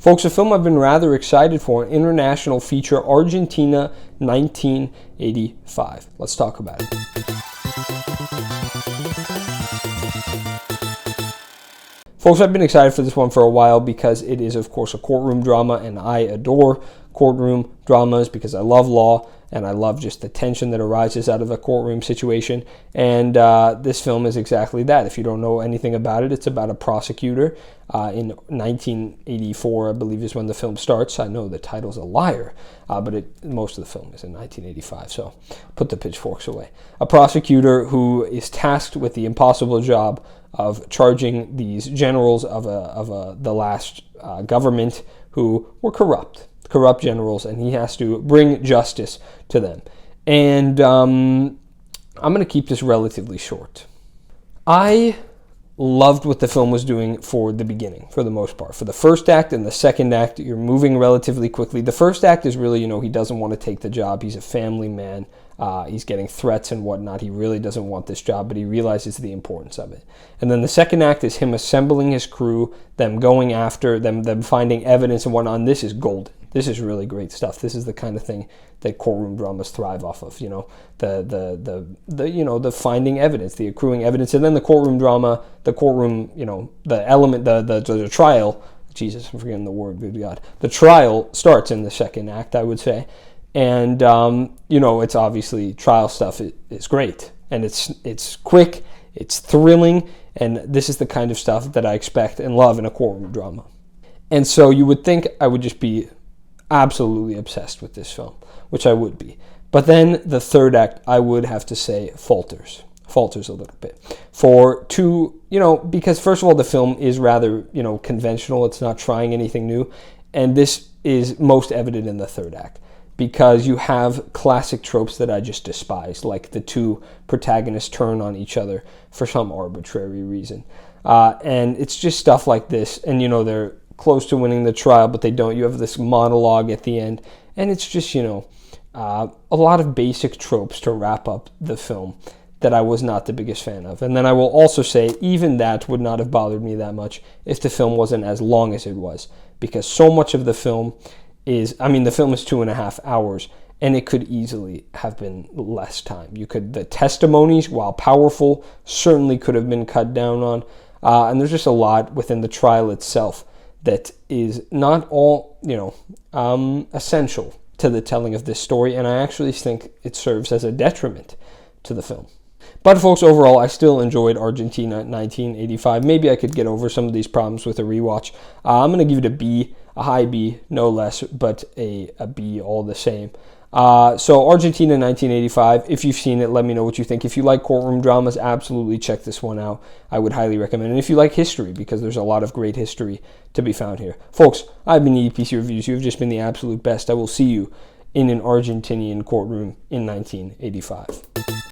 Folks, a film I've been rather excited for, an international feature, Argentina 1985. Let's talk about it. Folks, I've been excited for this one for a while because it is, of course, a courtroom drama, and I adore courtroom dramas because I love law and I love just the tension that arises out of a courtroom situation. And this film is exactly that. If you don't know anything about it, it's about a prosecutor in 1984, I believe, is when the film starts. I know the title's a liar, but most of the film is in 1985, so put the pitchforks away. A prosecutor who is tasked with the impossible job of charging these generals of the last government who were corrupt generals, and he has to bring justice to them. And I'm going to keep this relatively short. I loved what the film was doing for the beginning, for the most part. For the first act and the second act, you're moving relatively quickly. The first act is really, he doesn't want to take the job. He's a family man. He's getting threats and whatnot. He really doesn't want this job, but he realizes the importance of it. And then the second act is him assembling his crew, them going after, them finding evidence and whatnot. And this is golden. This is really great stuff. This is the kind of thing that courtroom dramas thrive off of. The finding evidence, the accruing evidence, and then the courtroom drama, the courtroom, the element, the trial. Jesus, I'm forgetting the word. Good God, the trial starts in the second act, I would say. And, it's obviously trial stuff is great. And it's quick, it's thrilling, and this is the kind of stuff that I expect and love in a courtroom drama. And so you would think I would just be absolutely obsessed with this film, which I would be. But then the third act, I would have to say, falters a little bit. Because first of all, the film is rather, conventional. It's not trying anything new. And this is most evident in the third act, because you have classic tropes that I just despise, like the two protagonists turn on each other for some arbitrary reason. And it's just stuff like this. And, they're close to winning the trial, but they don't. You have this monologue at the end. And it's just, a lot of basic tropes to wrap up the film that I was not the biggest fan of. And then I will also say, even that would not have bothered me that much if the film wasn't as long as it was. Because so much of the film the film is 2.5 hours, and it could easily have been less time. The testimonies, while powerful, certainly could have been cut down on. And there's just a lot within the trial itself that is not all, essential to the telling of this story. And I actually think it serves as a detriment to the film. But folks, overall, I still enjoyed Argentina 1985. Maybe I could get over some of these problems with a rewatch. I'm going to give it a B, a high B, no less, but a B all the same. So Argentina 1985, if you've seen it, let me know what you think. If you like courtroom dramas, absolutely check this one out. I would highly recommend it. And if you like history, because there's a lot of great history to be found here. Folks, I've been EPC Reviews. You've just been the absolute best. I will see you in an Argentinian courtroom in 1985.